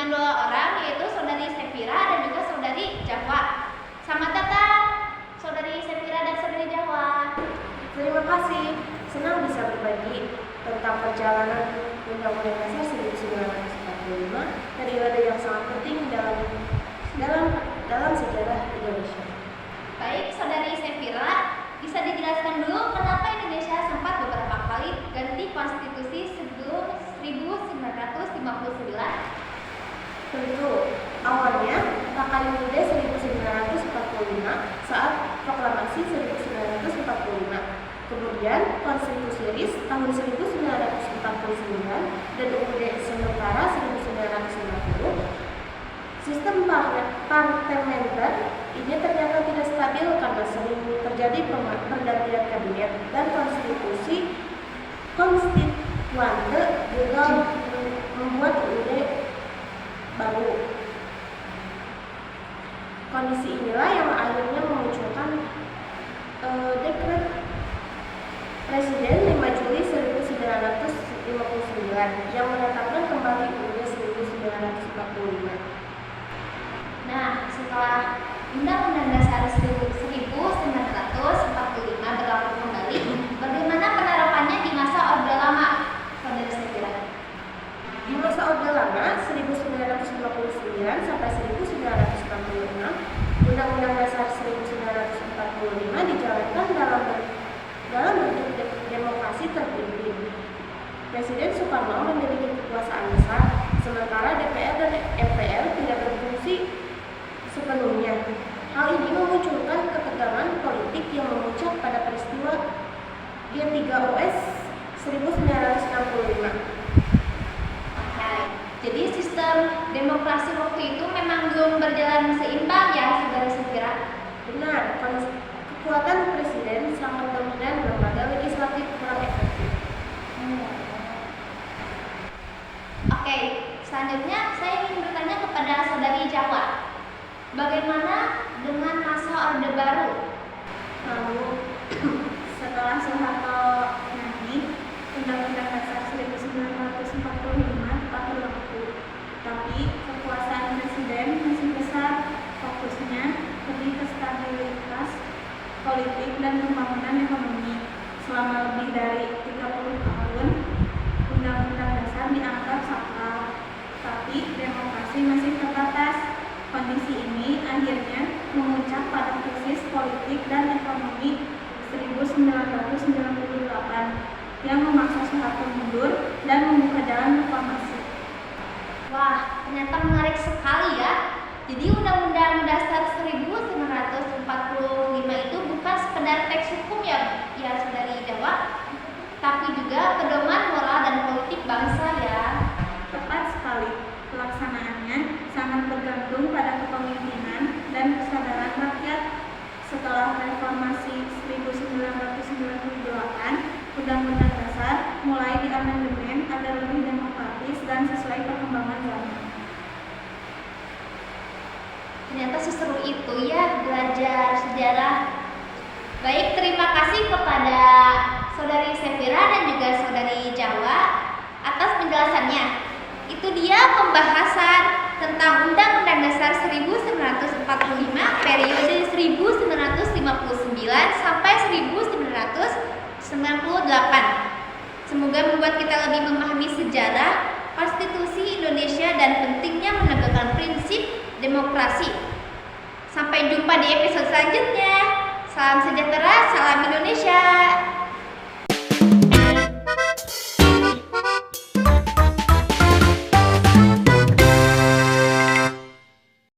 dengan 2 orang, yaitu Saudari Sefira dan juga Saudari Jahwa. Selamat datang Saudari Sefira dan Saudari Jahwa. Terima kasih, senang bisa berbagi tentang perjalanan Undang-Undang Dasar 1945, periode yang sangat penting dalam sejarah Indonesia. Baik, Saudari Sefira, bisa dijelaskan dulu kenapa Indonesia sempat beberapa kali ganti konstitusi sebelum 1959? Tentu, awalnya KKUUD 1945 saat proklamasi 1945. Kemudian Konstitusi RIS tahun 1949 dan UUD sementara 1950. Sistem parlementer ini ternyata tidak stabil karena sering terjadi pergantian kabinet dan konstituante juga membuat UUD baru. Kondisi inilah yang akhirnya memunculkan dekret Presiden 5 Juli 1959 yang menetapkan kembali UUD 1945. Nah, setelah Undang-Undang Dasar 1945 berlaku kembali, bagaimana penerapannya di masa Orde Lama, Saudari Sefira? Di masa Orde Lama 1959 sampai 1946, Undang-Undang Dasar 1945 dijalankan dalam bentuk demokrasi terpimpin. Presiden Soekarno memiliki kekuasaan besar, sementara DPR dan MPR tidak berfungsi sepenuhnya. Hal ini memunculkan ketegangan politik yang memuncak pada peristiwa G3OS 1965. Jadi sistem demokrasi waktu itu memang belum berjalan seimbang ya, Saudari Sefira? Benar, kekuatan presiden sangat dominan, lembaga legislatif kurang efektif. Oke, selanjutnya saya ingin bertanya kepada Saudari Jahwa. Bagaimana dengan masa Orde Baru? Lalu setelah Soeharto nanti, Undang-Undang Dasar 1945 telah berlaku, tapi kekuasaan presiden masih besar, fokusnya lebih ke stabilitas politik dan pembangunan ekonomi. Selama lebih dari 30 tahun, Undang-Undang Dasar dianggap sakral, tapi demokrasi masih terbatas. Kondisi ini akhirnya memuncak pada krisis politik dan ekonomi 1998 yang memaksa Soeharto mundur dan membuka jalan reformasi. Wah, ternyata menarik sekali ya. Jadi Undang-Undang Dasar 1945 itu bukan sekedar teks hukum ya Saudari Jahwa, tapi juga pedoman moral dan politik bangsa ya. Tepat sekali. Pelaksanaannya sangat bergantung pada kepemimpinan dan kesadaran rakyat. Setelah reformasi 1998, Undang-Undang Dasar mulai diamandemen agar lebih demokratis dan sesuai perkembangan zaman. Ternyata seseru itu ya belajar sejarah. Baik, terima kasih kepada Saudari Sefira dan juga Saudari Jahwa atas penjelasannya. Itu dia pembahasan tentang Undang-Undang Dasar 1945 periode 1959 sampai 1998. Semoga membuat kita lebih memahami sejarah, konstitusi Indonesia dan pentingnya menegakkan prinsip demokrasi. Sampai jumpa di episode selanjutnya. Salam sejahtera, salam Indonesia.